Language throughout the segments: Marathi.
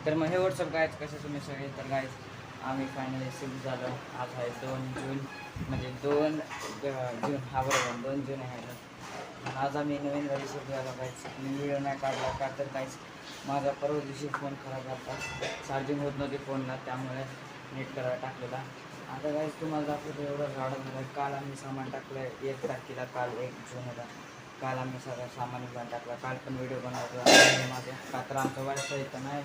तर मग हे व्हॉट्सअप गायच कसं तुम्ही सगळे तर गायच आम्ही फायनली शिफ्ट झालो. आज आहे 2 जून, म्हणजे 2 जून, हा बरोबर 2 जून आहे. आज आम्ही नवीन गाडी शिफ्ट झालो गायच. मी व्हिडिओ नाही काढला का तर काहीच माझा परवा दिवशी फोन खराब झाला, चार्जिंग होत नव्हती फोनला, त्यामुळे नीट करायला टाकलेला. आता काहीच तुम्हाला दाखवतो एवढं झाडं झालं. काल आम्ही सामान टाकलं 1 तारखेला, काल 1 जून होता. काल आम्ही सगळं सामान घेऊन टाकलं. काल पण व्हिडिओ बनवतो माझं का तर आमचं वायफाय इथं नाही,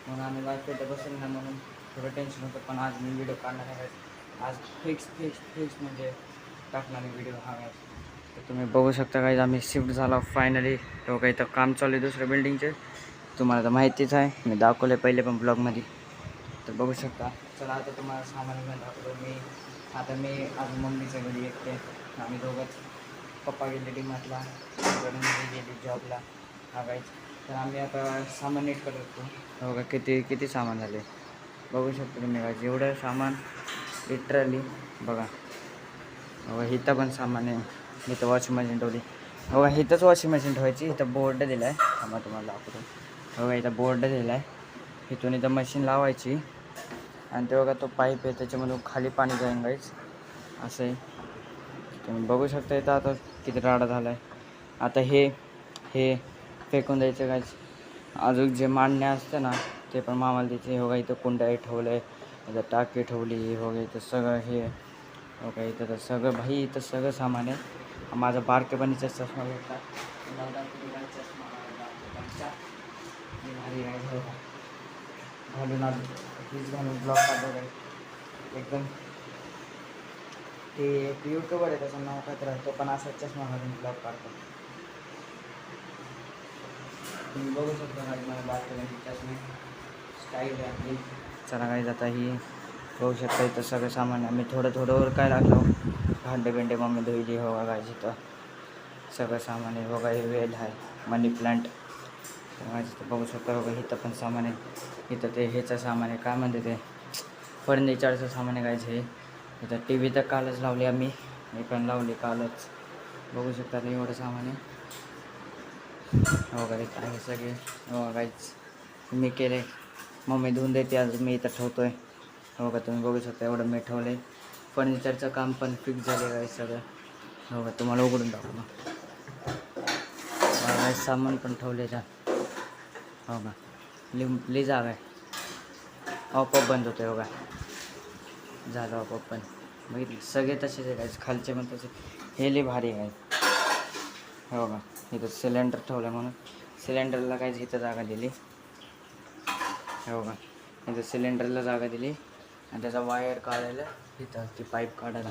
म्हणून आम्ही वायफाय तर बसेल ना म्हणून थोडं टेन्शन होतं. पण आज मी व्हिडिओ काढणार आहे. आज फिक्स म्हणजे टाकणार व्हिडिओ हा आहे. तर तुम्ही बघू शकता काही आम्ही शिफ्ट झाला फायनली. तो काही तर काम चालू आहे दुसऱ्या बिल्डिंगचे, तुम्हाला तर माहितीच आहे, मी दाखवलं पहिले पण ब्लॉगमध्ये. तर बघू शकता. चला आता तुम्हाला सामान घेऊन दाखवतो. मी आज मम्मीच्या घरी एकटे, आम्ही दोघंच. पप्पा गेले डीमार्टला, मी गेली जॉबला. तर आम्ही आता सामान नीट करत होतो. बघा किती सामान झाले बघू शकतो तुम्ही काय एवढं सामान लिटरली. बघा इथं पण सामान आहे. इथं वॉशिंग मशीन ठेवली. बघा इथंच वॉशिंग मशीन ठेवायची. इथं बोर्ड दिला आहे, आम्हाला तुम्हाला दाखवतो. बघा इथं बोर्ड दिला आहे, इथून इथं मशीन लावायची आणि ते बघा तो पाईप आहे त्याच्यामधून खाली पाणी जाईन गाईच, असं आहे. तुम्ही बघू शकता इथं आता किती राडा झाला आहे. आता हे फेकून द्यायचं गाईच. अजून जे मांडण्या असते ना ते पण मामाला द्यायचे. बघा इथं कुंड्या ठेवलं आहे, इथं टाकी ठेवली. बघा इथं सगळं हे बघा इथं तर सगळं भाई इथं सगळं सामान आहे. माझा बारकेपणीचा चष्मा भेटला घालून आलो, प्लीज घालून ब्लॉग काढतो एकदम. ते एक यूट्यूबर आहे त्याचं नाव काय तर तो पण असा चष्मा घालून ब्लॉग काढतो. तुम्ही बघू शकता मला बारकेपणीची चष्मा स्टाईल आहे आपली. चला काय जाता ही बघू शकता इथं सगळं सामान आहे. मी थोडं वर काय लागलो भांडे मम्मी धुईली. हो बघा इथं सगळं सामान आहे. बघा हे वेल आहे, मनी प्लांट. इथं बघू शकता. बघा इथं पण सामान आहे. इथं ते ह्याचं सामान आहे, काय म्हणते ते फर्निचरचं सामान आहे कायच हे. इथं टी व्ही तर कालच लावली आम्ही, मी पण लावली कालच. बघू शकता एवढं सामान आहे. हो का इथं आहे सगळे. हो काहीच मी केले, मम्मी धुवून देते आज, मी इथं ठेवतो आहे. हो का तुम्ही बघू शकता एवढं मी ठेवलं आहे. फर्निचरचं काम पण फिक्स झाले काय सगळं. हो का तुम्हाला उघडून टाकू ना, सामान पण ठेवले जा. हो का लिली जागा आहे. ऑपअप बंद होते. हो का झालं ऑपअप पण. मग सगळे तसेच आहे काय, खालचे पण तसे. हे लई भारी आहे. हो का इथं सिलेंडर ठेवलं म्हणून सिलेंडरला काहीच इथं जागा दिली. हो का इथं सिलेंडरला जागा दिली आणि त्याचा वायर काढायला इथं ती पाईप काढायला.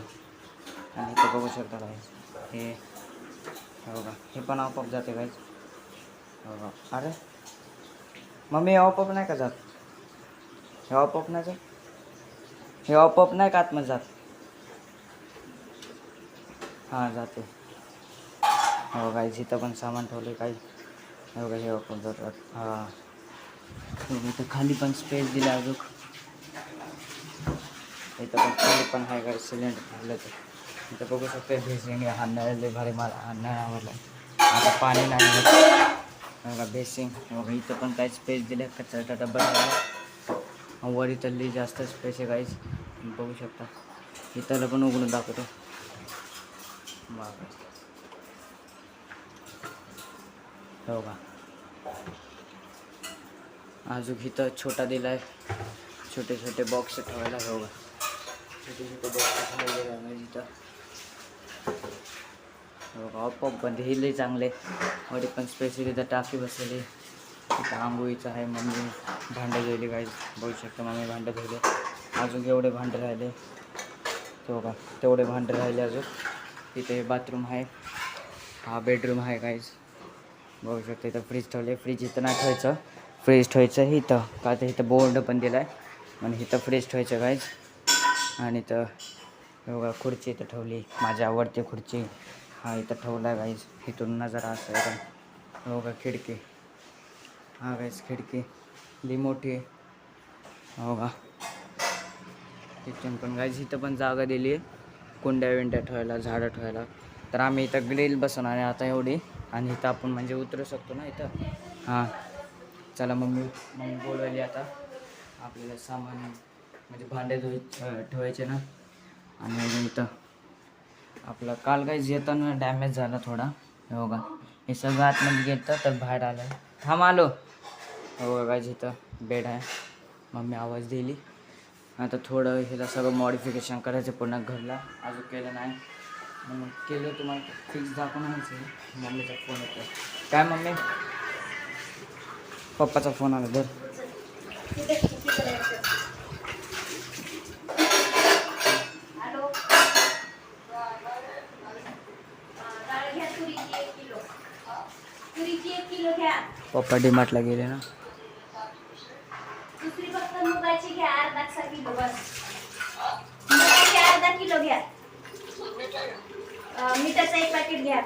आणि इथं बघू शकता काय हे. हो का हे पण आपोआप जाते काय. हो का अरे मम्मी हे आपोआप नाही का जात, हे आपोआप नाही जात, हे आपोआप नाही का आतमध्ये जात. हां जाते. हो काय इथं पण सामान ठेवले काही. हो का हे आपोआप जातात. हां इथं खाली पण स्पेस दिला अजून. इथं पण खाली पण आहे काय सिलेंडर ठेवलं तर. इथं बघू शकते बेसिंग हा नळ लय भारी. मला हा नळ आवडला. आता पाणी नाही बघा बेसिंग. बघा इथं पण काही स्पेस दिले कचऱ्याचा डब्बा. वर इथं लई जास्त स्पेस आहे काहीच बघू शकता. इथं पण उघडून दाखवतो. हो का अजून इथं छोटा दिला आहे, छोटे बॉक्स ठेवायला. हो का छोटे बॉक्स ठेवायला आहे इथं. हो का ऑपअप बंद हे लई चांगले. वरी पण स्पेशली इथं टाकी बसवली. इथं आंघोळीचं आहे. मम्मी भांडं धुवली काही बघू शकता. मम्मी भांडं धुवले. अजून एवढे भांडे राहिले. हो का तेवढे भांडे राहिले अजून. इथे बाथरूम आहे, हा बेडरूम आहे काहीच बघू शकता. इथं फ्रीज ठेवले. फ्रीज इथं नाही ठेवायचं, फ्रीज ठेवायचं आहे इथं का तर इथं बोर्ड पण दिला आहे आणि इथं फ्रीज ठेवायचं काहीच. आणि इथं बघा खुर्ची इथं ठेवली, माझी आवडती खुर्ची. हा इथं ठेवला आहे काहीच. इथून नजर असं आहे का. हो का खिडकी. हा काहीच खिडकी लई मोठी आहे. हो का किचन पण काहीच. इथं पण जागा दिली आहे कुंड्या ठेवायला, झाडं ठेवायला. तर आम्ही इथं ग्रिल बसवणार आहे आता एवढी. आणि इथं आपण म्हणजे उतरू शकतो ना इथं. हां चला मम्मी बोलवली आता आपल्याला सामान म्हणजे भांडे ठेवायचे ना. आणि इथं आपलं काल काही येताना डॅमेज झाला थोडा. हे बघा हे सगळं आतमध्ये घेतं तर बाहेर आलं. थांब आलो. हो बघा इथं बेड आहे. मम्मी आवाज दिली. आता थोडं ह्याला सगळं मॉडिफिकेशन करायचं पुन्हा घरला. अजून केलं नाही. मग केलं तुम्हाला फिक्स दाखवणारच. मम्मीचा फोन येतो. काय मम्मी? पप्पाचा फोन आला तर पप्पा डीमार्टला गेले ना. दुसरी फक्त मुगाची घ्या अर्धा किलो बस. मुगाची अर्धा किलो घ्या. मिठाचं 1 पॅकेट घ्या.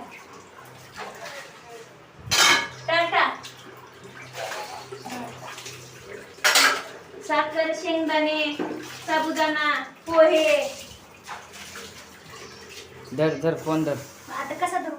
टाटा. साखर, शेंगदाणे, साबुदाणा, पोहे. धर फोन धर. आता कसा धरू?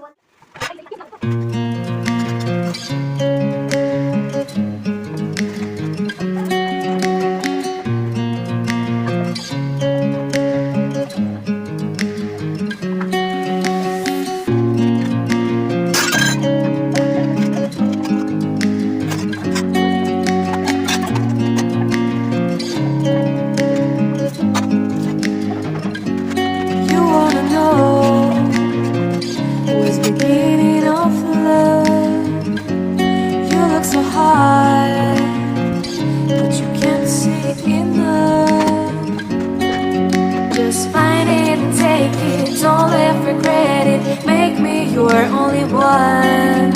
You're only one.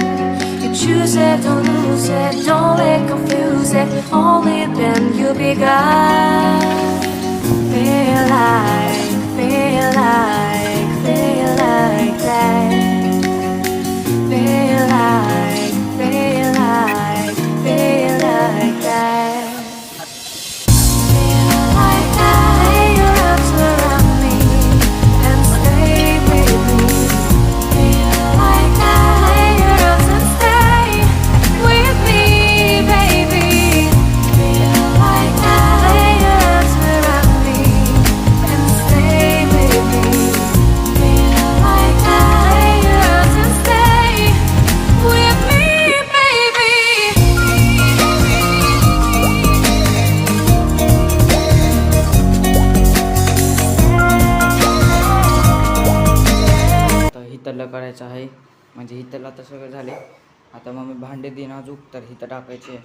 You choose it, don't lose it, don't let confuse it. Only then you begun. Feel like that. Feel like that. Feel like that. हितलं करायचं आहे. म्हणजे हितलं आता सगळं झाले. आता मग मी भांडे देईन अजून तर हिथं टाकायचे.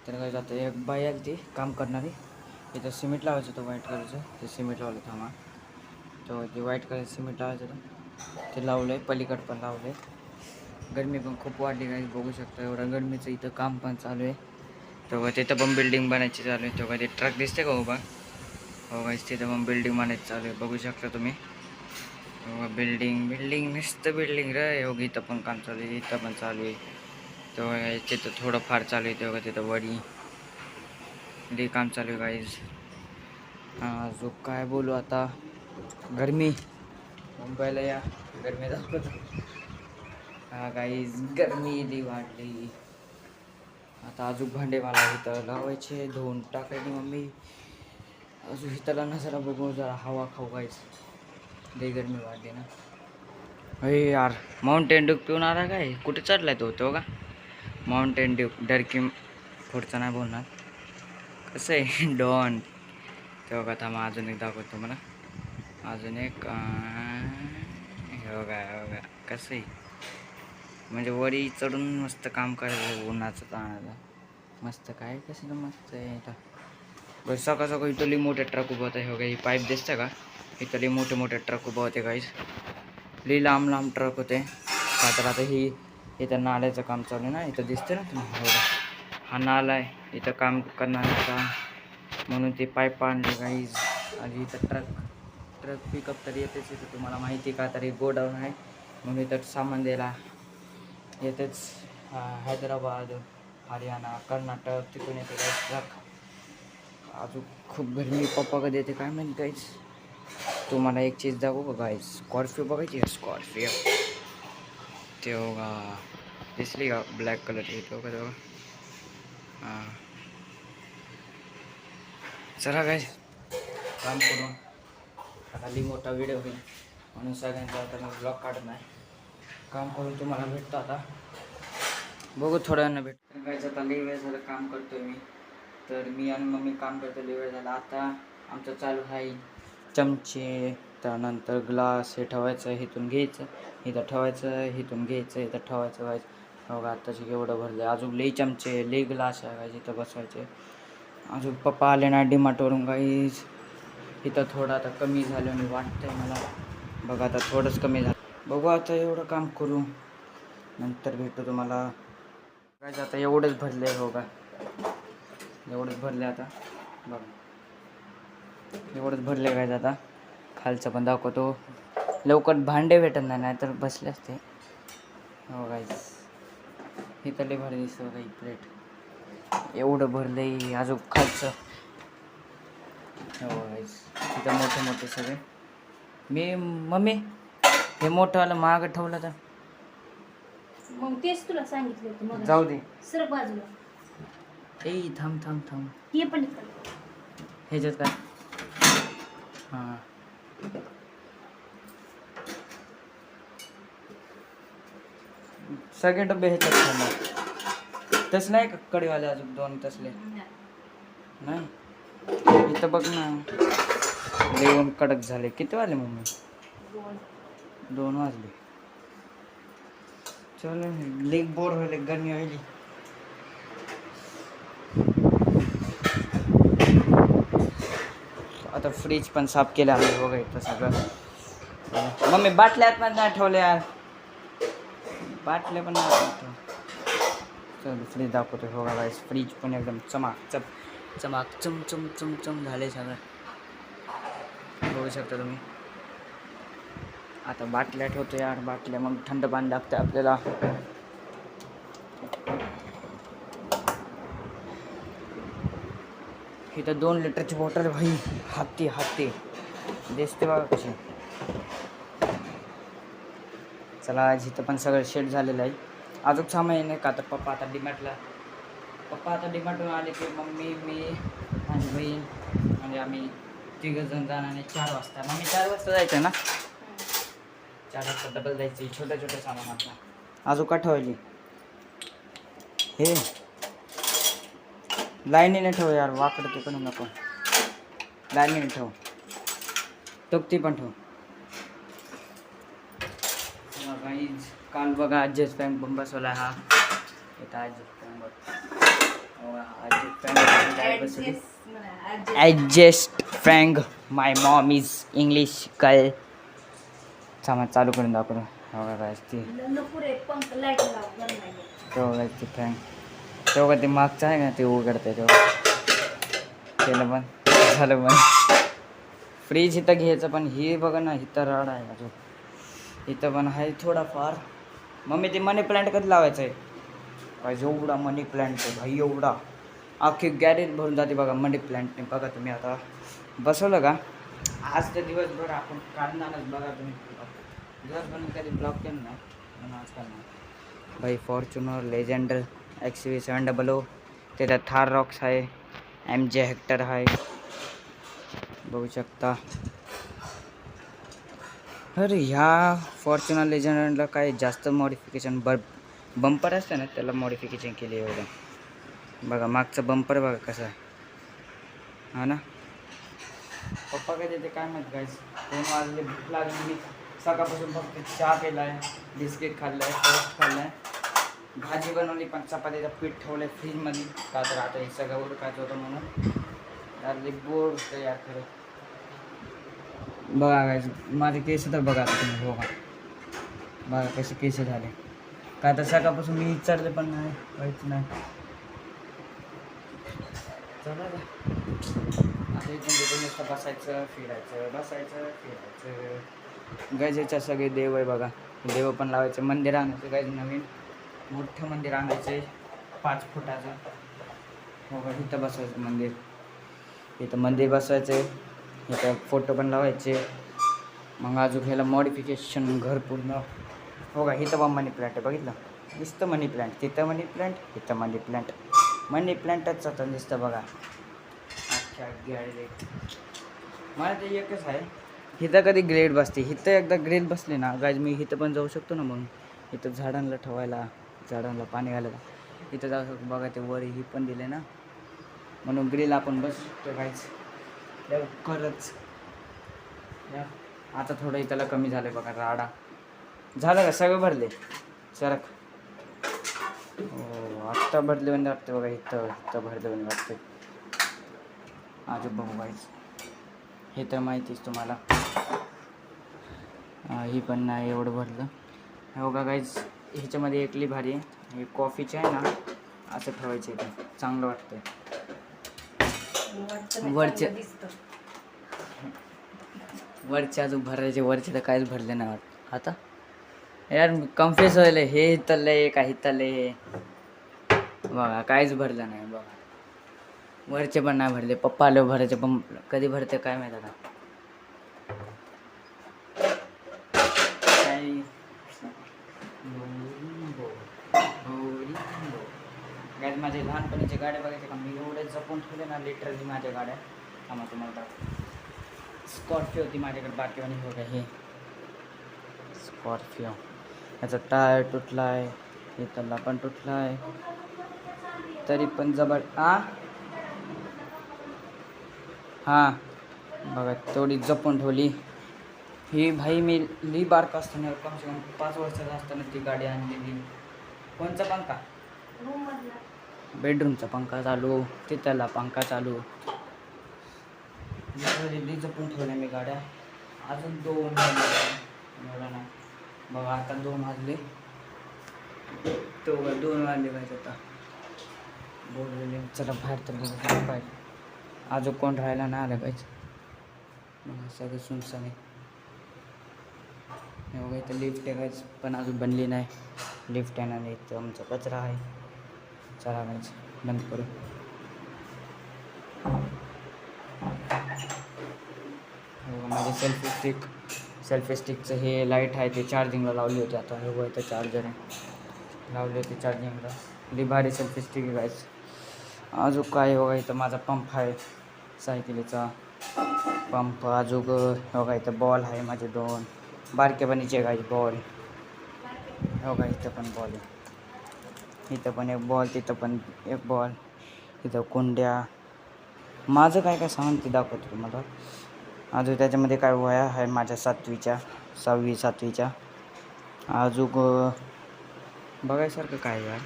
तर काय जातं एक बाई आली ती काम करणारी. इथं सिमेंट लावायचं होतं व्हाईट कलरचं. ते सिमेंट लावलं थांबा. तो ते व्हाईट कलर सिमेंट लावायचं होतं ते लावलं आहे. पलीकड पण लावलं आहे. गरमी पण खूप वाढली काही बघू शकता. एवढं गरमीचं इथं काम पण चालू आहे. तेव्हा तिथं पण बिल्डिंग बनायची चालू आहे. तेव्हा ते ट्रक दिसते का उभा? हो गाईस तिथं पण बिल्डिंग बनायची चालू आहे. बघू शकता तुम्ही. बिल्डिंग नुसतं बिल्डिंग रे. योग इथं पण काम चालू आहे. इथं पण चालू आहे. तेव्हा तिथं थोडंफार चालू आहे. तेव्हा तिथं वडी काम चालू आहे गाईज. जो काय बोलू आता. गरमी मुंबईला या गरमी दाखवतो. हा गाईज गरमी लई वाढली. आता अजून भांडे मला इथं लावायचे. धुवून टाकायची मम्मी. अजून इथला ना जरा बघू जरा हवा खाऊ गाईज. लई गरमी वाढली ना. अरे यार माउंटेन ड्यू पिऊन आला काय? कुठे चढलाय तो का? माउंटेन ड्यू डरकी पुढचं नाही बोलणार. कसं आहे डॉन. तेव्हा का थांबा अजून एक दाखवतो मला. अजून एक हो बघा कसं आहे. म्हणजे वरी चढून मस्त काम करायचं उन्हाचं ताणाचं. मस्त काय कसं मस्त आहे. बरं सकाळ सकाळ इथं मोठे ट्रक उभं होतं. हे ही पाईप दिसतं का? इथं मोठे ट्रक उभं होते गाईज. लई लांब ट्रक होते. का तर आता ही इथं नाल्याचं काम चालू आहे ना. इथं दिसते ना तुम्ही. हा नाला आहे. इथं काम करणाऱ्याचा म्हणून ते पाईप आणले गाईज. आणि इथं ट्रक पिकअप तर येतेच. इथं तुम्हाला माहिती का तरी गोडाऊन आहे म्हणून इथं सामान द्यायला येतेच. हैदराबाद, हरियाणा, कर्नाटक तिकडून येते गाईज ट्रक. अजून खूप गरमी. पप्पा कधी येते काय माहिती गाईज. तुम्हाला एक चीज दाखवू का गाईज. स्कॉर्पिओ बघायची आहे. स्कॉर्पिओ तेव्हा दिसली का ब्लॅक कलरची. तेव्हा हां चला काय काम करून आता लई मोठा व्हिडिओ होईल म्हणून सगळ्यांचा आता मी ब्लॉग काढत नाही. काम करून तुम्हाला भेटतो आता. बघू थोड्या वेळानं भेटतो. काय आता लई वेळ झालं काम करतोय मी. तर मी आणि मम्मी काम करतो लई वेळ झाला. आता आमचं चालू आहे चमचे, त्यानंतर ग्लास हे ठेवायचं, इथून घ्यायचं, इथं ठेवायचं, इथून घ्यायचं, इथं ठेवायचं व्हायचं. बघा आत्ताचे एवढं भरलं. अजून लई चमचे, लई ग्लास आहे इथं बसवायचे. अजून पप्पा आले ना डीमार्टवरून गाईज. इथं थोडं आता कमी झालं मी वाटतंय मला. बघा आता थोडंच कमी झालं. बघू आता एवढं काम करू नंतर भेटतो तुम्हाला. काय आता एवढंच भरले हो का, एवढंच भरले आता. बघा एवढंच भरले काय आता. खालचं पण दाखवतो. लवकर भांडे भेटत नाही तर बसले असते. हो गाईज इथं लई भारी दिसतं काही प्लेट. एवढं भरलंय अजून खालचं. हो गाईज इथं मोठे मोठे सगळे. मम्मी हे मोठंवालं मागं ठेवलं तर मग तेच तुला सांगितलं होतं मग. जाऊ दे. सर बाजूला. ए थांब थांब थांब. हे पण इकडे. ह्याच्यात काय हां सगळे डबे ह्याच्यात ठेवणार. तसं नाही का कडेवाले अजून 2 तसले नाही. इथं बघ ना जेवण कडक झाले. किती वाजले मम्मी? 2 वाजले. चलो लेग बोर व्हायले, गरमी व्हायली. आता फ्रीज पण साफ केलं आम्ही. बघा इथं सगळं. मम्मी बाटल्यात पण नाही ठेवले यार. बाटल्या पण नाही. चल फ्रीज दाखवतो. बघा गाईस फ्रीज पण एकदम चमाक चम चम चम चम झाले सगळं. बघू शकता तुम्ही. आता बाटल्या ठेवतो यार. बाटल्या मग थंड पाणी लागतं आपल्याला. इथं 2 लिटरची बॉटल भाई. हाती दिसते बघा कशी. चला आज इथं पण सगळं शेट झालेलं आहे. अजून 6 महिने का. तर पप्पा आता डीमार्टवरून आले की मम्मी मी माझी बहीण म्हणजे आम्ही 3 जण जाणार आणि 4 वाजता. मम्मी 4 वाजता जायचं ना. 4 वाजता डबल जायचं. छोटं सामान आपलं. अजून का ठेवली हे लाईनीने ठेव यार. वाकडं तिकडं नको. लाईनीने ठेव. ती पण ठेव. गाईज काल बघा ॲडजस्ट फॅन पण बसवला. हा इथं adjust fan my Maugham is English कल. सामान चालू करून दाखवतो. बघा काय ती तेव्हा ती फॅन तेव्हा ते मागचं आहे का ते उघडतं तेव्हा केलं पण झालं पण. फ्रीज इथं घ्यायचं पण हे बघा ना इथं राड आहे अजून. इथं पण आहे थोडाफार. मम्मी ते मनी प्लांट कधी लावायचं आहे काय. एवढा मनी प्लांट आहे भाई. एवढा अख्खी गॅरेज भरून जाते बघा मनी प्लांटने. बघा तुम्ही आता बसवलं का. आज तर दिवसभर आपण काढणारच. बघा तुम्ही दिवसभर कधी ब्लॉक केलं नाही म्हणून आज काढणार भाई. फॉर्च्युनर लेजेंडर XV700 त्याच्यात थार रॉक्स आहे. MJ हेक्टर आहे बघू शकता. अरे ह्या फॉर्च्युनर लेजेंडरला काय जास्त मॉडिफिकेशन बंपर असतं ना त्याला मॉडिफिकेशन केले एवढं. बघा मागचं बंपर बघा कसं आहे. हा ना. पप्पा काय देते काय माहीत गाईस. 2 वाजले भूक लागली. मी सकाळपासून फक्त चहा पिला आहे, बिस्किट खाल्लं आहे, टोस्ट खाल्लं आहे, भाजी बनवली पण चपातीचं पीठ ठेवलं आहे फ्रीजमध्ये. का तर आता हे सगळं उरकायचं होतं म्हणून. यार बोर होतं यार खरं. बघा गाईस माझे केस तर बघा आता तुम्ही. बघा बघा कसे केस झाले. का तर सकाळपासून मी विचारले पण नाही काहीच नाही. चला आता इथून नुसतं बसायचं फिरायचं बसायचं फिरायचं. गजेच्या सगळे देव आहे बघा. देव पण लावायचे. मंदिर आणायचं गाईज. नवीन मोठं मंदिर आणायचं 5 फुटाचं. हो का. इथं बसवायचं मंदिर. इथं मंदिर बसवायचं. इथं फोटो पण लावायचे. मग अजून ह्याला मॉडिफिकेशन घर पूर्ण. हो का. इथं पण मनी प्लांट आहे बघितलं. नुसतं मनी प्लांट. तिथं मनी प्लांट इथं मनी प्लांट. मनी प्लॅन्टच आता दिसतं बघा अख्ख्या गाडी. मला ते एकच आहे, इथं कधी ग्रेड बसते, इथं एकदा ग्रेड बसली ना गाईज मी इथं पण जाऊ शकतो ना. मग इथं झाडांना ठेवायला, झाडांना पाणी घालायला इथं जाऊ शकतो. बघा ते वर ही पण दिले ना, म्हणून ग्रिल आपण बसू शकतो गाईज लवकरच. आता थोडं इथला कमी झालं बघा राडा. झालं का सगळं भरले सरक. हो आत्ता भरले म्हणजे वाटते बघा, इथं भरले म्हणजे वाटते. आज बघू गाईज, हे तर माहितीच तुम्हाला. ही पण नाही एवढं भरलं. हे बघा गाईज, ह्याच्यामध्ये एकली भारी आहे, हे कॉफीचे आहे ना, असं ठेवायचं इथं चांगलं वाटतं. वरचे अजून भरायचे, वरचे तर काहीच भरले नाही वाटत. आता यार कन्फ्युज व्हायला, हे इथले का इथले बघा काहीच भरलं नाही बघा. वरचे पण नाही भरले, पप्पा आले भरायचे पण कधी भरते काय माहिती आता. काय माझे लहानपणीचे गाड्या बघायचे का मी एवढे जपून ठेवले ना लिटरली माझ्या गाड्या. आम्हाला तुम्हाला स्कॉर्पिओ होती माझ्याकडे बाकीवानी. हो हे स्कॉर्पिओ, याचा टायर तुटला आहे, इथला पण तुटला आहे, तरी पण जबर. हां बघा तेवढी जपून ठेवली ही भाई. मी ली बारका असताना कम से कम 5 वर्षाचा असताना ती गाडी आणलेली. कोणचा पंखा? बेडरूमचा पंखा चालू, तिथला पंखा चालू, ली जपून ठेवल्या मी गाड्या. अजून 2 एवढा नाही बघा. आता 2 वाजले, तो 2 वाजले पाहिजे आता बोललेले. चला बाहेर तर बघू पाहिजे, अजून कोण राहायला नाही आलं पाहिजे. मग सगळं सुनसान आहे. एवढं इथं लिफ्ट आहे काहीच पण अजून बनली नाही. लिफ्ट आहे ना, इथं आमचा कचरा आहे. चला काहीच बंद करू. माझे सेल्फी स्टिकचं हे लाईट आहे ते चार्जिंगला लावली होती. आता हे इथं चार्जर आहे, लावले होते चार्जिंगला. लई भारी सेल्फी स्टिक आहे गाईज. अजून काय बघा, इथं माझा पंप आहे सायकलीचा पंप. अजून बघा इथं बॉल आहे माझे 2 बारके बनीचे गाईज बॉल. बघा इथं पण बॉल आहे, इथं पण एक बॉल, तिथं पण एक बॉल, इथं कुंड्या. माझं काय काय सामान ते दाखवतो तुम्हाला. अजून त्याच्यामध्ये काय वया आहे माझ्या 6वीच्या 7वीच्या. अजून बघायसारखं काय यार.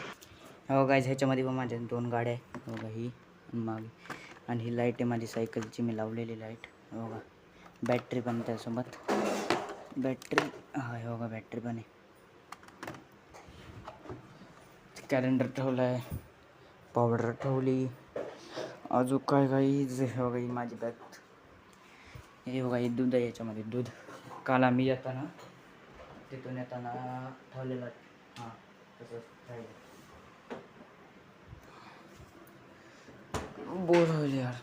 हो गाईज, ह्याच्यामध्ये पण माझ्या 2 गाड्या आहे बघा, ही मागे. आणि ही लाईट आहे माझी सायकलची, मी लावलेली लाईट. बघा बॅटरी पण त्यासोबत, बॅटरी हा बघा बॅटरी पण आहे. कॅलेंडर ठेवलं आहे, पावडर ठेवली. अजून काय काही बघा ही माझी बॅग. हे बघा हे दूध आहे, याच्यामध्ये दूध काल आम्ही येताना तिथून येताना ठेवलेलं. हां तसंच राहिलं. बोर होईल यार.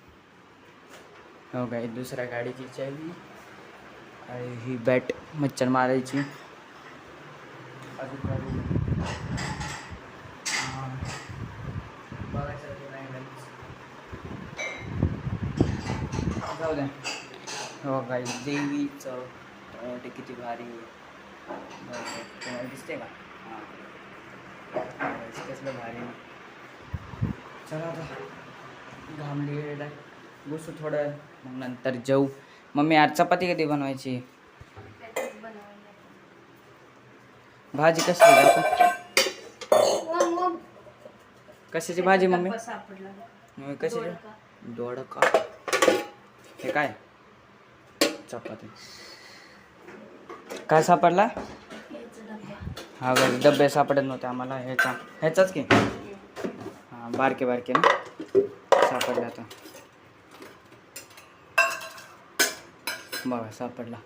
हो काय दुसऱ्या गाडीची चावी आणि ही बॅट मच्छर मारायची. अजून जाऊ द्या. हो काय देवीचं ते किती भारी तुम्हाला दिसते का? हां कसलं भारी. चला आता घामली बसू थोडं, मग नंतर जेऊ. मम्मी आज चपाती कधी बनवायची? भाजी कसली आपण? कशाची भाजी मम्मी? कशाची? दोडका. हे काय? चपाती. काय सापडला? हा डबे सापडत नव्हते आम्हाला. ह्याचाच की. हां बारके ना सापडले आता. बघा सापडला.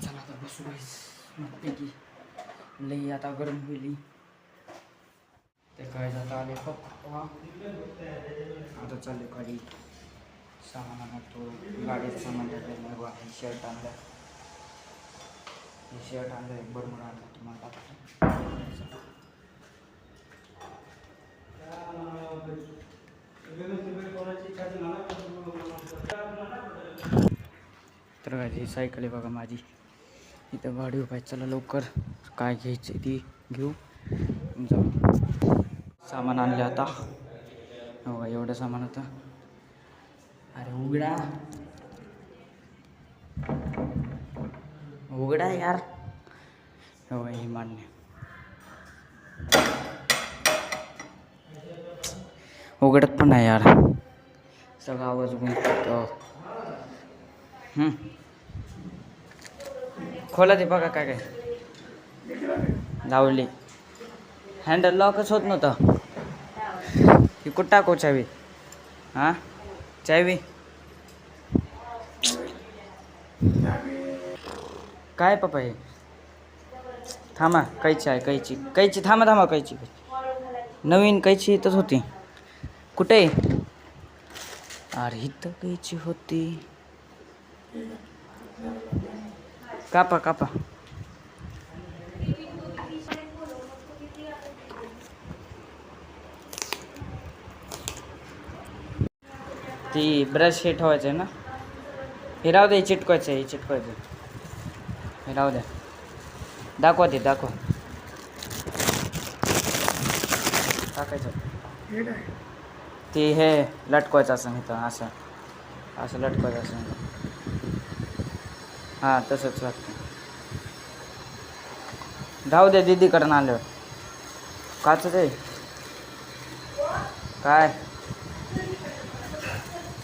चला आता बसू मस्तपैकी. लई आता गरम होईल. ते काय जाता आले पप्पा. आता चालले गाडी सामान आणतो. गाडीचं सामान टाकलं बघा. हे शर्ट आणलं, एक बरमुडा आणला तुम्हाला. तर ही सायकल आहे बघा माझी, इथं गाडी उभा आहे. चला लवकर काय घ्यायचं ती घेऊ जाऊ. सामान आणलं आता, हो एवढं सामान होतं. अरे उघडा उघडा यार, हो हे मान्य. उघडत पण नाही यार, सगळा आवाज गुंजतो. खोला ते बघा काय काय लावली. हँडल लॉकच होत नव्हतं. ही कुठं टाकू चावी? हां चावी काय पप्पा हे? थांबा कैची आहे, कैची कैची थांबा थांबा कैची नवीन कैची इथंच होती. कुठे? अरे इथं कैची होती. कापा कापा. ती ब्रश हे ठेवायचं आहे ना, हे राहू दे. चिटकवायचं आहे, हे चिटकवायचं. हे राहू द्या. दाखवा ते दाखवा. टाकायचं ते हे लटकवायचं असं इथं, असं असं लटकवायचं असं. हां तसंच लागतं. राहू द्या दीदीकडून आलं. काच ते काय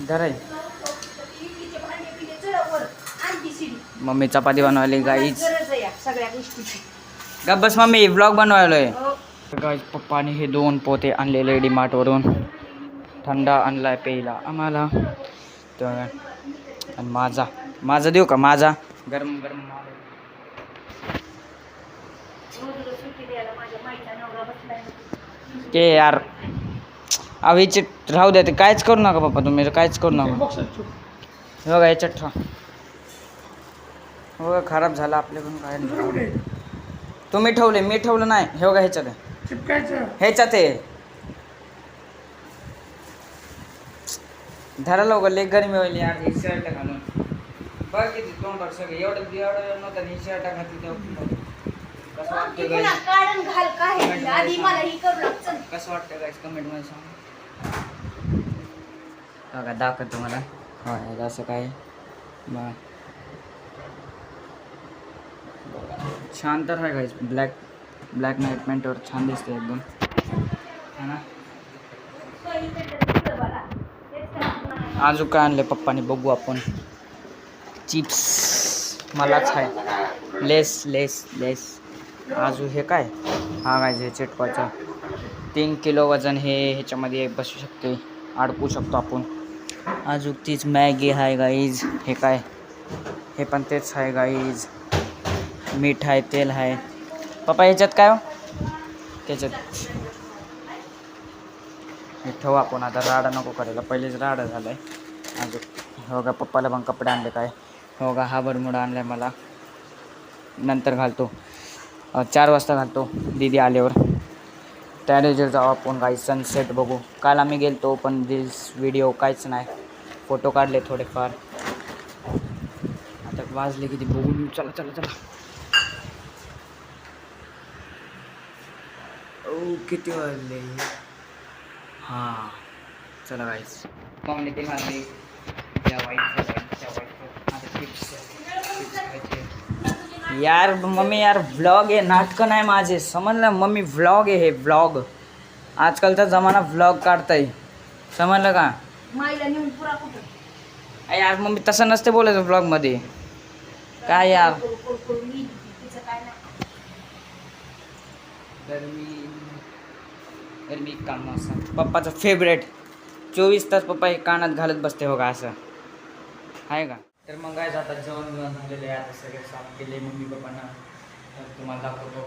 धराय. मम्मी चपाती बनवायली गाईच. गप बस मम्मी, व्लॉग बनवायलोय. गाईज पप्पाने हे 2 पोते आणलेले डीमार्टवरून. थंडा आणलाय प्यायला आम्हाला. तर आणि माझा देऊ का? माझा गरम गरम. ते यार अविचित राहू द्या. ते काहीच करू नका पप्पा, तुम्ही काहीच करू नका. हे बघा याच्यात ठेवा. हो खराब झाला आपल्याकडून. काय नाही, तुम्ही ठेवले, मी ठेवलं नाही. हे बघा ह्याच्यात आहे, ह्याच्यात आहे. धरा लवकर, लई गरमी होईल यार. हे शर्ट घालून बघ किती तोंड बघ सगळं. एवढं नव्हतं. हे शर्ट घातली तेव्हा कसं वाटतं गाईस? कसं वाटतं गाईस कमेंटमध्ये सांगा. बघा दाखवतो तुम्हाला. हा असं काय बघा, छान तर आहे गाईस. ब्लॅक नाईट पॅन्टवर छान दिसते एकदम, है ना. अजून काय आणले पप्पाने बघू आपण. चिप्स मलाच आहे. लेस लेस लेस. अजून हे काय? हा गाईज हे चिटकवायचं. 3 किलो वजन हे ह्याच्यामध्ये बसू शकते, अडकू शकतो आपण. अजून तीच मॅगी आहे गाईज. हे काय? हे पण तेच आहे गाईज. मीठ आहे, तेल आहे. पप्पा ह्याच्यात काय हो? त्याच्यात हे ठेवू आपण. आता राडा नको करायला, पहिलेच राडा झाला आहे. अजून हो का पप्पाला पण कपडे आणले काय. हो का हा बरमुडा आणला आहे मला, नंतर घालतो. 4 वाजता घालतो दीदी आल्यावर. टॅरेजर जाऊ आपण काही सनसेट बघू. काल आम्ही गेलतो पण रील्स व्हिडिओ काहीच नाही. फोटो काढले थोडेफार. आता वाजले किती बघून. चला चला चला. ओ किती वाजले. हां चला गाईस. मम्मी ते घालले यार. मम्मी यार व्लॉग आहे, नाटकं नाही माझे, समजलं मम्मी. व्लॉग आहे हे, व्लॉग. आजकालचा जमाना व्लॉग काढताय, समजलं का? यार मम्मी तसं नसते बोलायचं व्लॉगमध्ये. काय यार गरमी काम असं. पप्पाचं फेवरेट 24 तास पप्पा हे कानात घालत बसते हो का, असं आहे का? तर मग काय आता जेवण झालेलं आहे. आता सगळे साफ केले मम्मी पप्पांना. तर तुम्हाला दाखवतो.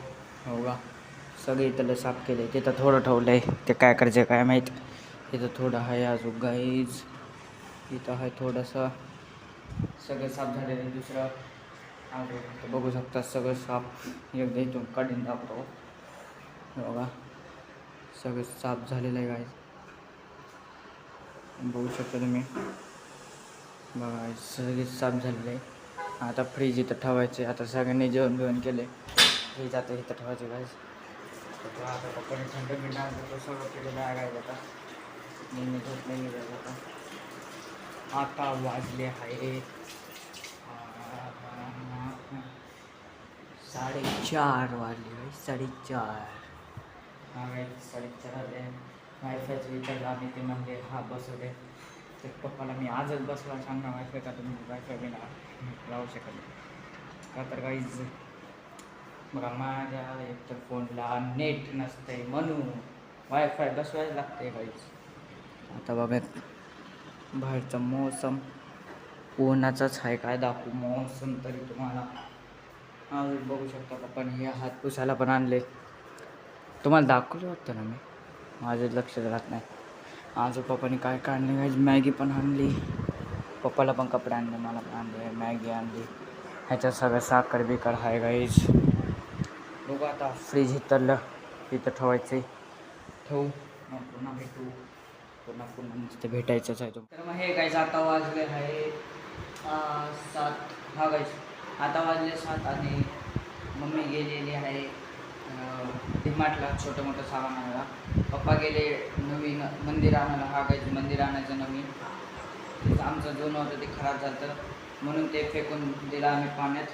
हो का सगळे इथलं साफ केले. तिथं थोडं ठेवलं आहे, ते काय करायचं काय माहीत. इथं थोडं आहे अजून गाईज. इथं आहे थोडंसं. सगळं साफ झालेलं आहे. दुसरं अजून बघू शकता सगळं साफ. एकदा इथून काढून दाखवतो. हो का सगळं साफ झालेलं आहे गाईज. बघू शकता तुम्ही. बघा सगळे साफ झालेलं आहे. आता फ्रीज इथं ठेवायचे. आता सगळ्यांनी जेवण बिवण केले. फ्रीज आता इथं ठेवायचे गाईज. आता पप्पाने थंड बिंडा सगळं केलेलं आहे गाईज. आता नेहमी झोप नाही गेलं. आता वाजले आहे 4:30 वाजले. 4:30. हा गाईज 4:30 वाजले. वायफायचं विचारलं आम्ही. ते म्हणजे हा बसवले. तर पप्पाला मी आजच बसला सांगा वायफाय का तुम्ही वायफाय बिना लावू शकत नाही का. तर काहीच बघा माझ्या एकतर फोनला नेट नसते म्हणून वायफाय बसवायला लागते काहीच. आता बघा बाहेरचा मौसम उन्हाचाच आहे. काय दाखवू मौसम तरी तुम्हाला. हा बघू शकता. पप्पाने हे हात पुसायला पण आणले. तुम्हाला दाखवलं वाटतं ना मी. माझं लक्ष राहत नाही. आजू पप्पाने काय काढले गाईज. मॅगी पण आणली. पप्पाला पण कपडे आणले. मला पण आणले. मॅगी आणली. ह्याच्यात सगळं साखर बिकर आहे गाईज. बघू आता फ्रीज इथलं इथं ठेवायचं. ठेवू मग पुन्हा भेटू. पुन्हा नुसतं भेटायचंच आहे. तर मग हे गाईज आता वाजले आहे 7. हा गाईज आता वाजले 7 आणि मम्मी गेलेली आहे डीमार्टला छोटं मोठं सामान आणायला. पप्पा गेले नवीन मंदिर आणायला. हा गाईज मंदिर आणायचं नवीन. तिथं आमचं जुनं होतं ते खराब झालं म्हणून ते फेकून दिलं आम्ही पाण्यात.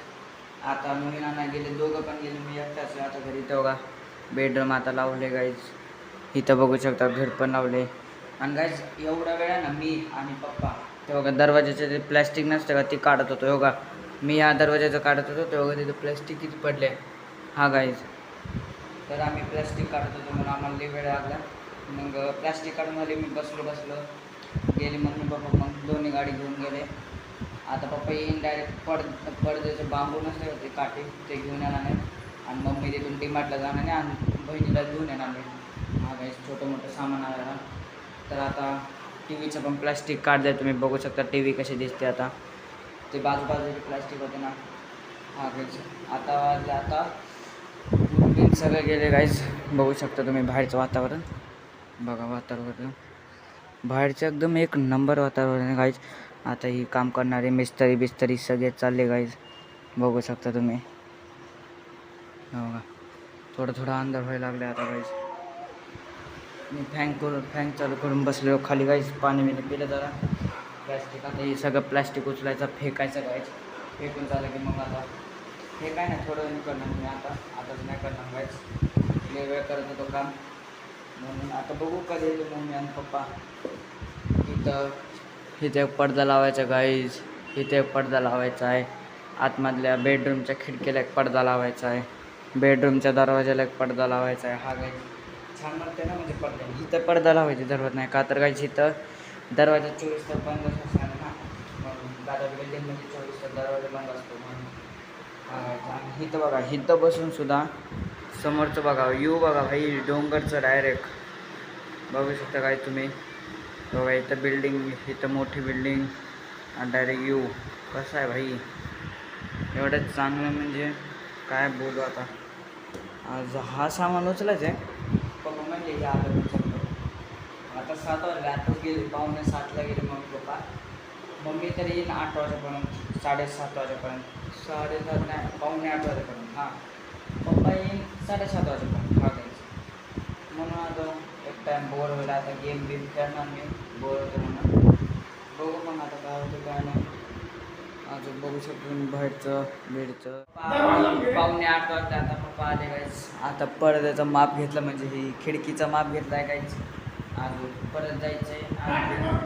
आता नवीन आणायला गेले. दोघं पण गेले. मी एकटाच आता घरी. इथं बघा बेडरूम आता लावले गाईज. इथं बघू शकता घर पण लावले. आणि गाईज एवढा वेळा ना मी आणि पप्पा ते बघा दरवाजाचं ते प्लॅस्टिक नसतं का ते काढत होतो. बघा मी या दरवाजाचं काढत होतो ते बघा तिथं प्लॅस्टिक किती पडले. हा गाईज तर आम्ही प्लॅस्टिक काढत होतो म्हणून आम्हाला लई वेळ लागला. मग प्लॅस्टिक काढून आले. मी बसलो गेले मम्मी पप्पा. मग दोन्ही गाडी घेऊन गेले. आता पप्पा येईन डायरेक्ट पडद्याचं बांबू नसते ते काटे ते घेऊन येणार नाही. आणि मम्मी तिथून डीमार्टला जाणार नाही आणि बहिणीला घेऊन येणार नाही. हा गाईज छोटं मोठं सामान आलं. तर आता टी व्हीचं पण प्लॅस्टिक काढलं. तुम्ही बघू शकता टी व्ही कशी दिसते आता. ते बाजूबाजूचे प्लॅस्टिक होते ना. हा गाईज आता वाजले. आता उठून सगळं गेले गाईज. बघू शकता तुम्ही बाहेरचं वातावरण. बघा वातावरण बाहेरचं एकदम एक नंबर वातावरण आहे गाईज. आता ही काम करणारे मिस्त्री बिस्त्री सगळे चालले गाईज. बघू शकता तुम्ही. बघा थोडं अंधार व्हायला लागले आता गाईज. मी फॅन चालू करून बसलो खाली गाईज. पाणी बिणी पिलं जरा. प्लॅस्टिक आता हे सगळं प्लॅस्टिक उचलायचं फेकायचं गाईज. फेकून झालं की मग आता हे काय नाही थोडं नाही करणार मी आताच नाही करणार गाईज. लय वेळ करत होतो काम म्हणून. आता बघू कधी मम्मी आणि पप्पा. इथे एक पडदा लावायचा गाईज. इथे एक पडदा लावायचा आहे. आतमधल्या बेडरूमच्या खिडकीला एक पडदा लावायचा आहे. बेडरूमच्या दरवाजाला एक पडदा लावायचा आहे. हा गाईज छान वाटते ना म्हणजे पडदा. इथं पडदा लावायची जरूरत नाही का तर गाईज इथं दरवाजा 24 तास बंद असणार ना. दादा बिल्डिंगमध्ये 24 तास दरवाजा बंद असतो म्हणून. आणि इथं बघा इथं बसून सुद्धा समोरचं बघा व्यू बघा भाई डोंगरचं डायरेक्ट बघू शकता काय तुम्ही. बघा इथं बिल्डिंग इथं मोठी बिल्डिंग आणि डायरेक्ट व्यू कसं आहे भाई. एवढं चांगलं म्हणजे काय बोलू आता. आज हा सामान उचलायचं आहे. पप्पा म्हणजे हे आलं उचलतो. आता 7 वाजले. आताच गेले 6:45ला गेले मम्मी पप्पा. मम्मी तरी येईन 8 वाजेपर्यंत 7:30 वाजेपर्यंत. 7:30 नाही 7:45 वाजेपर्यंत. हां पप्पा येईन 7:30 वाजेपर्यंत. हा गाईज म्हणून आता एक टाईम बोर होईल. आता गेम बिम खेळणार मी बोर होतो म्हणून. बघू मग आता काय होतं काय नाही. अजून बघू शकतो मी बाहेरचं बेडचं 7:45 वाजता. आता पप्पा आले गाईज. आता पडद्याचं माप घेतलं म्हणजे ही खिडकीचं माप घेतलं आहे गाईज. अजून परत जायचं आहे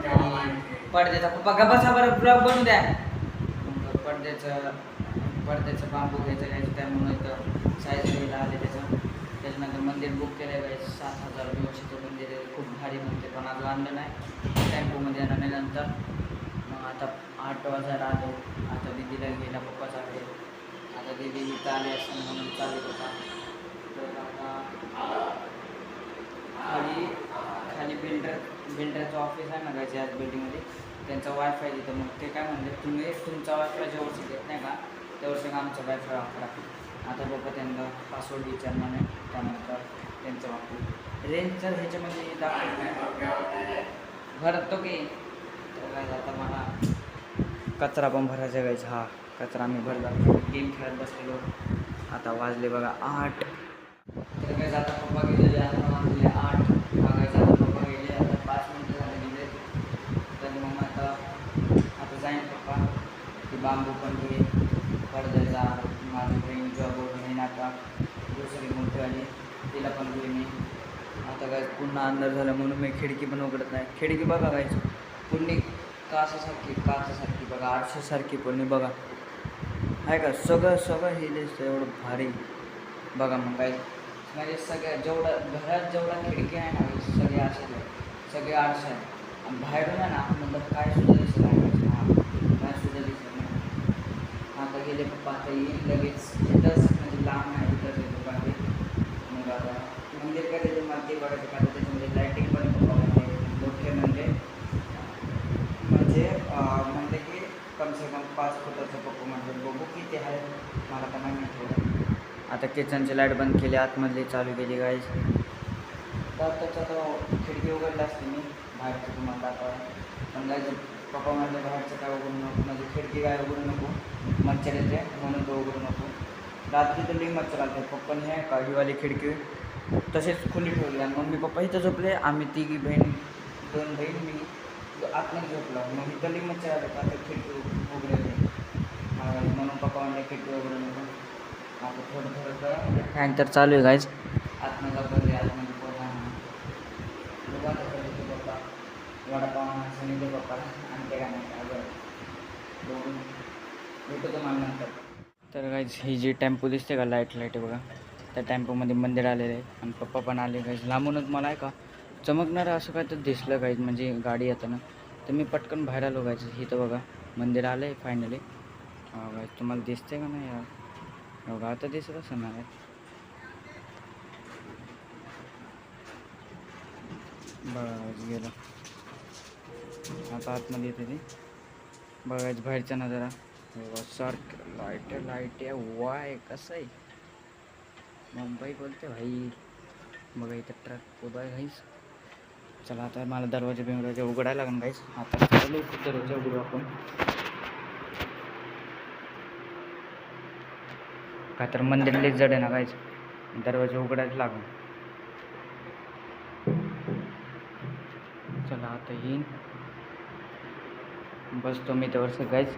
आणि पडद्याचा पप्पा का बसा बरं ब्लॉग बनवू द्या. मग पडद्याचं बांबू घ्यायचं गाईज. त्यामुळे तर साईज घ्यायला आले त्याचं. त्याच्यानंतर मंदिर बुक केलं आहे गाईज. 7,200 मंदिर आहे. खूप भारी म्हणते पण अजून आणलं नाही. टेम्पोमध्ये येणार नाही नंतर. मग आता 8 वाजायला आलो. आता दीदीला घ्यायला पप्पा चालले. आता दीदी इथं आले असं म्हणून चालले पप्पा. तर आता खाली बिल्डरचं ऑफिस आहे ना गायचे आज बिल्डिंगमध्ये. त्यांचा वायफाय तिथं. मग ते काय म्हणले तुम्ही तुमचा वायफाय जेवढं घेत नाही का तेवढं आमचा वायफाय वापरा. आता पप्पा त्यांना पासवर्ड विचारणार नाही, त्यानंतर त्यांचं वापरू रेंज तर ह्याच्यामध्ये दाखवत नाही भरतो की. तर काय आता मला कचरा पण भरायचा गायचा. हा कचरा मी भरला, गेम खेळत बसलेलो. आता वाजले बघा 8. तर काय आता पप्पा गेलेले, आता वाजले 8 बघायचं. आता पप्पा गेले, आता 5 मिनटं झाले गेले. तर मग आता जाईन पप्पा की बांबू पण घे पडद्याचा. माझी बहीण जॉबवर नाही आता, दुसरी मोठी आली तिला पण घेऊन मी. आता काय पुन्हा अंधार झालं म्हणून मी खिडकी पण उघडत नाही. खिडकी बघा काय पुन्हा काचासारखी बघा, आरशासारखी पण बघा आहे का. सगळं हे दिसतं एवढं भारी बघा. मग काय म्हणजे सगळ्या घरात जेवढा खिडकी आहे ना सगळे आरसे सगळे आरसे आहेत. आणि बाहेरून आहे ना मतलब काय सुद्धा दिसत नाही. हां काय सुद्धा दिसत नाही. आता गेले पप्पा, आता येईल लगेच. इथंच म्हणजे लांब आहे, इथंच येतो बाकी. मग आता मंदिर काय त्याची माती बघायचं का, त्याच्यामध्ये लाईटिंग पण मोठे म्हणजे की कमसे कम 5 फुटाचं पप्पा म्हणतात. बघू किती आहे मला तर नाही माहिती. आता किचनची लाईट बंद केली, आतमधली चालू केली गाईज. तर त्याच्यात खिडकी उघडली असते मी बाहेरचं तुम्हाला दाखवा. पण गायचं पप्पा म्हणले बाहेरचं काय उघडू नको, म्हणजे खिडकी काय उघडू नको, मच्छर येते म्हणून तो उघडू नको. रात्री तर लई मच्छर आले. पप्पाने आहे का ही खिडकी तसेच खुली ठेवली. आणि मम्मी पप्पा इथं झोपले, आम्ही 2 बहीण मी आतमध्ये झोपला. मग इथं लई मच्छर आले, आता खिडकी उघडली म्हणून पप्पा म्हणले खिडकी उघडू नको. आता थोडं फॅन तर चालू आहे गाईज. आतमध्ये जातो आतमध्ये पोहा पप्पा वडापाव सांगितले पप्पाला आणि ते काय नाही काय बघून भेटतो मला नंतर. तर गाईज ही जी टेम्पो दिसते का लाईट आहे बघा, त्या टेम्पोमध्ये मंदिर आलेलं आहे. आणि पप्पा पण आले गाईज. लांबूनच मला आहे का चमकणारं असं काय तर दिसलं गाईज, म्हणजे गाडी येताना. तर मी पटकन बाहेर आलो गाईज. इथं बघा मंदिर आलं आहे फायनली. गाईज तुम्हाला दिसते का नाही यार, बघा आता दिसत असं नाही बघा गेलं. आता आतमध्ये येते ती बघायचं बाहेरचा नजारा. सारखं लाईट आहे वाय कसं आहे मुंबई बोलते भाई. बघा इथं ट्रक उभा आहे गाईस. चला आता मला दरवाजा उघडायला लागेल गाईस. आता चालू दरवाजा उघडू आपण. का तर मंदिरलेच जड आहे ना गाईस, दरवाजा उघडायला लागेल. चला आता येईन, बसतो मी त्यावर सगळ्याच.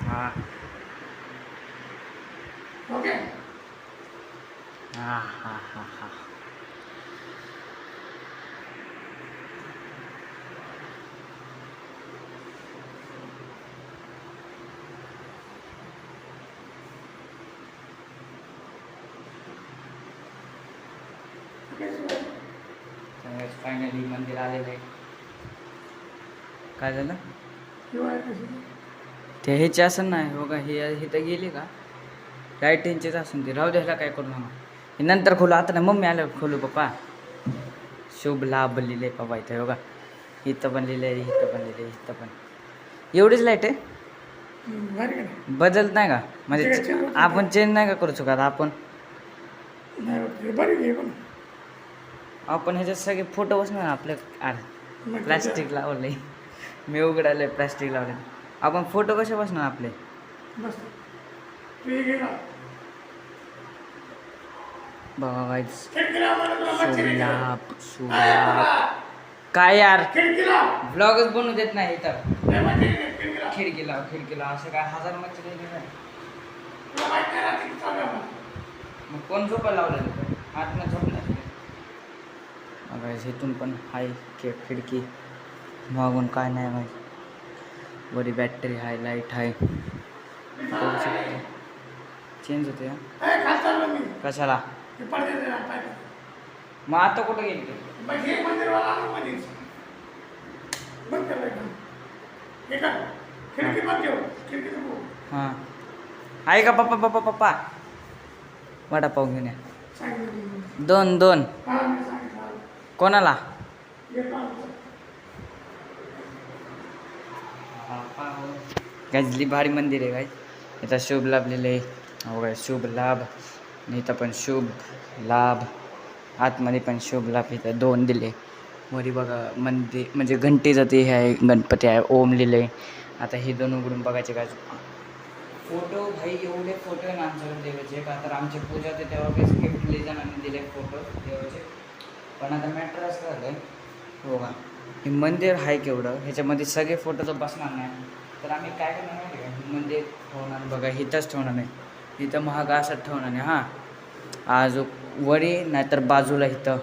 हां हां हां हां हां फायनली मंदिर आलेलं आहे. काय झालं ते ह्याचे असं नाही हो का, हे तर गेले का लाईटिंगचेच असून ते राहू द्यायला काय करू नका. हे नंतर खोलू, आता नाही मम्मी आल्यावर खोलू. पप्पा शुभ लाभ लिहिले पप्पा इथं हो का. इथं पण लिहिलं आहे, इथं पण लिहिलं आहे, इथं पण. एवढीच लाईट आहे, बदलत नाही का म्हणजे आपण चेंज नाही का करू शकत आपण ह्याच्यात सगळे फोटो बसणार आपल्या. प्लॅस्टिक लावलंय मी उघडायला, प्लॅस्टिक लावले. आपण फोटो कसे बसणार आपले. बघा शुभ काय यार ब्लॉगच बनवू देत नाही इथं. खिडकीला असं काय 1000 मच्छर नाही. मग कोण झोपायला लावलेलं आतनं झोपणार. बघा इथून पण आहे खिडकी, मागून काय नाही माहिती. बरी बॅटरी आहे, लाईट आहे, चेंज होते. कशाला मग आता कुठं गेली ते. हां आहे का पप्पा वडापाव घेऊन या. 2 कोणाला गाजली भारी मंदिर आहे काय. इथं शुभ लाभ लिहिले हो काय, शुभ लाभ. इथं पण शुभ लाभ, आतमध्ये पण शुभ लाभ. इथं 2 दिले. वरी बघा मंदिर म्हणजे घंटेचं ते हे आहे, गणपती आहे, ओम लिहिले. आता हे 2 उघडून बघायचे काय. फोटो भाई एवढे फोटो आहे ना आमच्याकडे देवाचे, का तर आमची पूजा होते तेव्हा काही गिफ्ट लिहिले जणांनी दिले फोटो देवाचे. पण आता मॅटर असं झालं आहे हो का, हे मंदिर आहे केवढं, ह्याच्यामध्ये सगळे फोटो तर बसणार नाही. तर आम्ही काय करणार माहिती का, हे मंदिर ठेवणार बघा इथंच ठेवणार नाही, इथं महाग असं ठेवणार नाही. हां आज वरी नाहीतर बाजूला इथं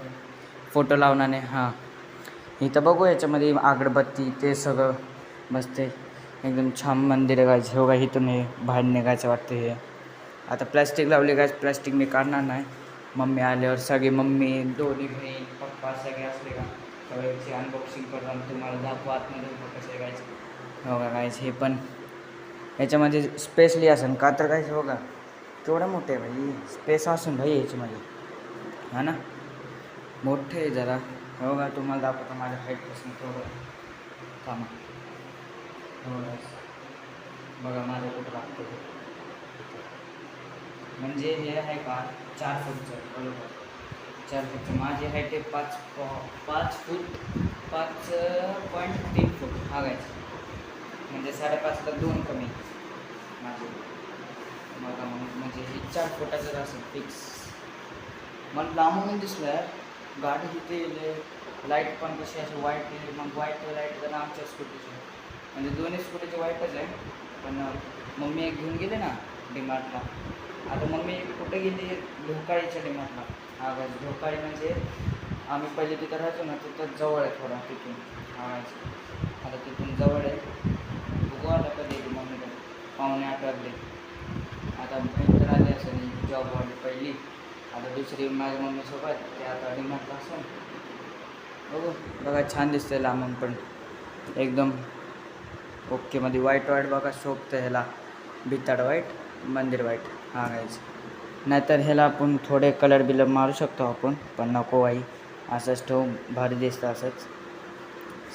फोटो लावणार नाही. हां इथं बघू याच्यामध्ये अगरबत्ती ते सगळं बसते. एकदम छान मंदिर आहे गायचं. हो का, इथून हे बाहेर निघायचं वाटतं. हे आता प्लॅस्टिक लावले गायचं, प्लॅस्टिक मी काढणार नाही. मम्मी आल्यावर सगळे, मम्मी, दोन्ही बहीण, पप्पा सगळे असले का सगळ्याची अनबॉक्सिंग करून तुम्हाला दाखवू आतमध्ये कसं आहे गायचं. हो का गायचं, हे पण याच्यामध्ये स्पेसली असेल का तर गायचं. हो का केवढं मोठं आहे भाई, स्पेस असून भाई याच्यामध्ये. हा ना मोठं आहे जरा. हो का तुम्हाला दाखवतो माझ्या हाईटपासून थोडं थांबा. हो बघा माझं कुठं लागतं ते. म्हणजे हे आहे का 4 फूटचं, बरोबर 4 फूटचं. माझी हाईट आहे 5 फूट 5.3 फूट हागायचं. म्हणजे 5.5ला 2 कमी माझे. बघा म्हणजे हे 4 फुटाचं असेल फिक्स. मला लांबून दिसलं गाडी इथे लाईट पण कशी अशी वाईट. मग वाईट लाईट जरा आमच्या स्कूटीची म्हणजे दोन्ही स्कूटीचे वाईटच आहे. पण मम्मी एक घेऊन गेले ना डीमार्टला. आता मम्मी कुठे गेली, ढोकाळीच्या डीमार्टला. हा गाय ढोकाळी म्हणजे आम्ही पहिले तिथं राहायचो ना, तिथं जवळ आहे थोडा तिथून. हा आता तिथून जवळ आहे. बघू आता कधी येते मम्मीकडे. 7:45 वाजले. आता बहीण तर आली असेल जॉबवाली पहिली. आता दुसरी माझ्या मम्मीसोबत ते आता डीमार्टला असेल. बघू बघा छान दिसतं लांबून पण एकदम ओके. मध्ये वाईट बघा शोभतं ह्याला, भिताड वाईट, मंदिर वाईट. हा गायचं नाहीतर ह्याला आपण थोडे कलर बिलर मारू शकतो आपण, पण नको आई असंच ठेवू, भारी दिसतं असंच.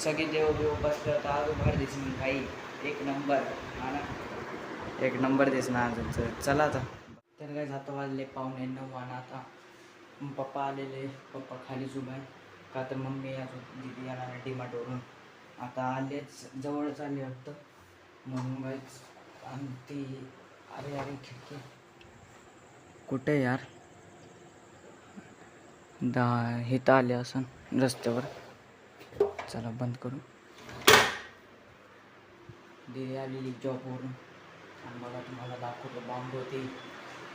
सगळी देव बसलं तर अजून भारी दिसेल काही. एक नंबर. हा ना एक नंबर दिसणार अजून. चला आता तर काय जाता वाजले 8:45 आणि आता पप्पा आलेले. पप्पा खालीच उभा आहे का तर मम्मी अजून दिदी येणार आहे डीमार्टवरून. आता आलेच, जवळच आले वाटतं म्हणून गायच. आणि ती अरे खिडकी कुठे यार, हे तर आले असं रस्त्यावर. चला बंद करू. दिदी आलेली जॉबवरून. आणि बघा तुम्हाला दाखवतो बांबू होती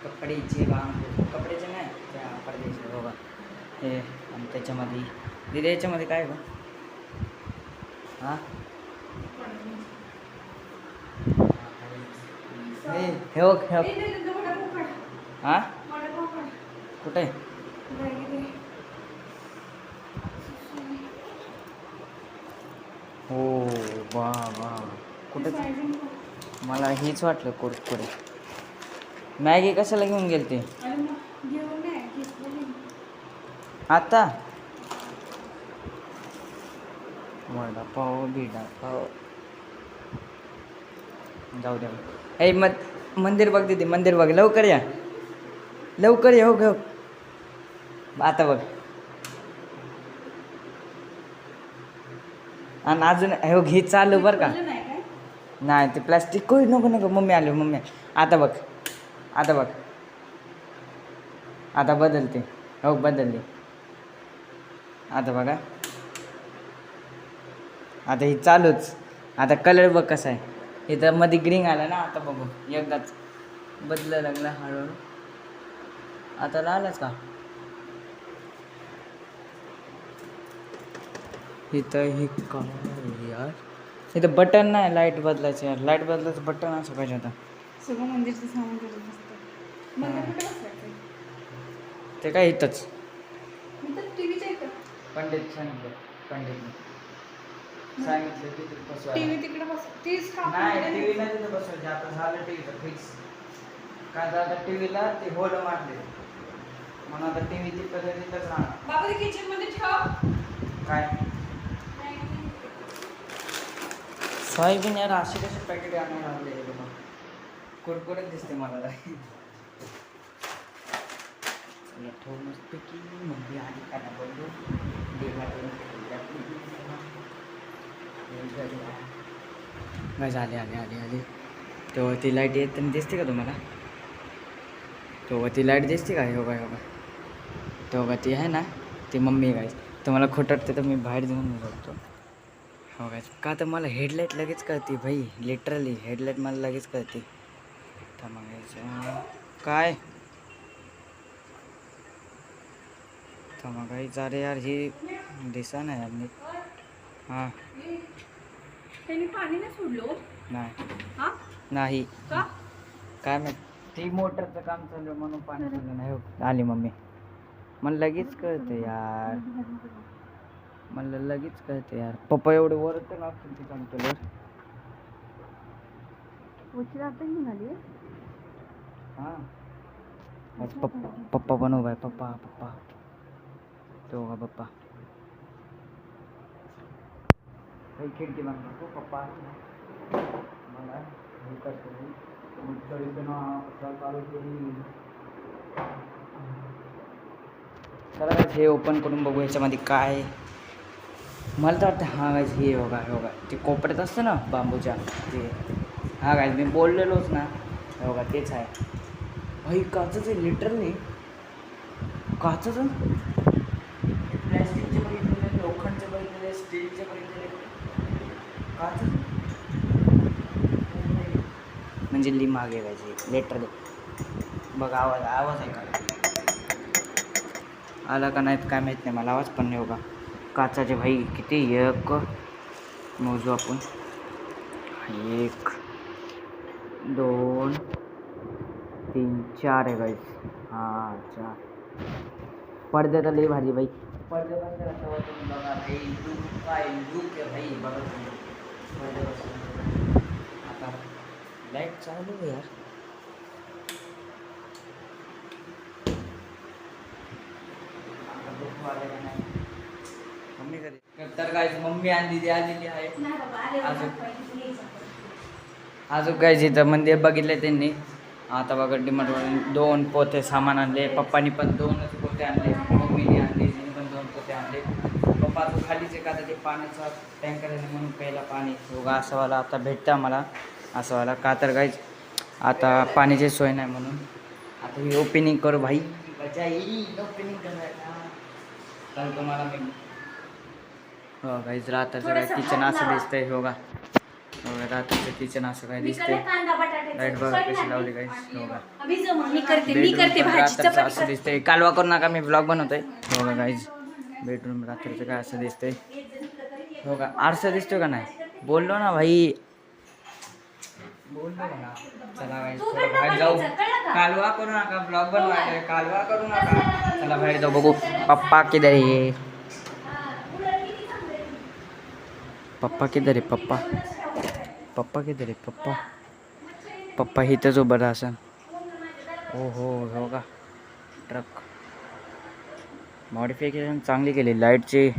कपड्याचे. बांबू कपड्याचे नाही त्या पडद्याचे बघा हे. आणि त्याच्यामध्ये दिदी याच्यामध्ये काय बघ. हां हे बघ हे बघ. हां कुठे हो वा वा कुठे. मला हेच वाटलं कुरकुरे. मॅगी कशाला घेऊन गेल ते आता. वडापाव बिडापाव जाऊ द्या. हे मंदिर बघ दीदी, मंदिर बघ. लवकर या लवकर या. हो घेऊ आता बघ. आणि अजून हे घे चालू बरं का. नाही ते प्लास्टिक कोई नको नको. मम्मी आली मम्मी. आता बघ आता बघ आता बदलते. हो बदलली आता बघा. आता ही चालूच. आता कलर बघ कसा आहे. इथं मध्ये ग्रीन आला ना. आता बघू एकदाच बदलायला लागला हळूहळू. आता लालच का इथं हे का यार. इथं बटन नाही लाईट बदलायचं यार. लाईट बदलायचं बटन असं पाहिजे आता. सगळं मंदिरचं सामान करत असतं. मंदिर कुठे बसवायचं ते काय इथंच टीव्हीच्या इथं. पंडित सांगितलं. पंडित सांगितलं तिथे बसवायला. टीव्ही तिकडे बस. तीच का नाही टीव्ही नाही तिथं बसवायचे. आता झालं टीव्हीचं फिक्स. काय आता टीव्हीला ते होल मारले म्हणून आता टीव्ही तिथंच राहणार. बाबा ते किचन मध्ये ठेव. काय सोयाबीन यार असे कसे पॅकेट आणायला आणले कुरकुरत दिसते मला चला ठेव मस्तपैकी मम्मी आली का ना बोललो आले आले आले आले तेव्हा ती लाईट येत दिसते का तुम्हाला तेव्हा ती लाईट दिसते का हो काय तेव्हा ती आहे ना ती मम्मी गायच तुम्हाला खोटं वाटते तर मी बाहेर जाऊन बघतो हो गायच का तर मला हेडलाईट लगेच कळते भाई लिटरली हेडलाईट मला लगेच कळते तर मग काय तर मग अरे यार ही दिसा नाही यार नीट हां त्यांनी पाणी नाही सोडलो नाही का काय माहित ती मोटरचं काम चालू आहे म्हणून पाणी सोडलं नाही हो आली मम्मी मला लगेच कळतं यार मला लगेच कळतं यार पप्पा एवढे वर तर लागतील ती काम केलं निघाली हां पप्पा पण उभा आहे पप्पा तो का पप्पा काही खिडकी बंद करतो पप्पा मला हे करतो चालू केली चला हे ओपन करून बघू याच्यामध्ये काय मला तर वाटतं हां गायज हे योगा ते कोपऱ्यात असतं ना बांबूच्या ते हां गायज मी बोललेलोच ना योगा तेच आहे भाई काचंच आहे लिटरली काचंच प्लॅस्टिकचे बघितलेले लोखंडचे बघितलेले स्टीलचे बघितलेले काच म्हणजे मागे गायची लिटरली बघा आवाज आहे का आला का नाहीत काय माहीत नाही मला आवाज पण नाही होगा काचाचे भाई किती एक मोजू आपण 1 2 3 4 आहे गाईस हां 4 पडदे तर लई भारी भाई पडदे बघा भाई लूक काय लूक आहे भाई बघा पडदे आता लाईट चालू आहे यार मम्मी कधी तर काय मम्मी आलेली आहे अजून काय जिथं मंदिर बघितलं त्यांनी आता बघा डिमार्टवरून 2 पोते सामान आणले पप्पानी पण 2च पोते आणले मम्मीने आणले तिने पण 2 पोते आणले पप्पा तो खालीच आहे का ते पाण्याचा टँकर आहे म्हणून प्यायला पाणी बघा असंवाला आता भेटतं आम्हाला असंवाला का तर काहीच आता पाण्याची सोय नाही म्हणून आता ही ओपनिंग करू भाई मजा येईल ओपनिंग करायला तर तुम्हाला मी हो काहीच रात्रीचं काय किचन असं दिसतंय हो का रात्रीचं किचन असं काय दिसतंय लाईट बघा कशी लावली काही हो का असं दिसतंय कालवा करू नका मी ब्लॉग बनवतोय हो का काहीच बेडरूम रात्रीचं काय असं दिसतंय हो का आरसा दिसतोय का नाही बोललो ना भाई बोललो ना चला भाई बाहेर जाऊ कालवा करू नका ब्लॉग बनवायला कालवा करू नका चला बाहेर जाऊ बघू पप्पा किधर आहे पप्पा किधर आहे पप्पा किधर आहे पप्पा इथंच उभं राहा असं हो का ट्रक मॉडिफिकेशन चांगली केली लाईटची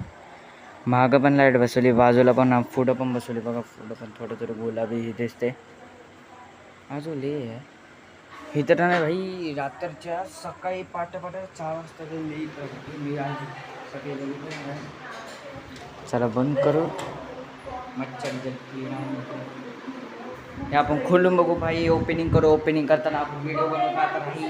मागं पण लाईट बसवली बाजूला पण पुढं पण बसवली बघा पुढं पण थोडं गुलाबी हे दिसते अजून ले आहे इथं नाही भाई रात्रीच्या सकाळी पाट 4 वाजता मी सकाळी चला बंद करू मच्छर जलती हे आपण खोलून बघू भाई ओपनिंग करू ओपनिंग करताना आपण व्हिडिओ बनवू का आता भाई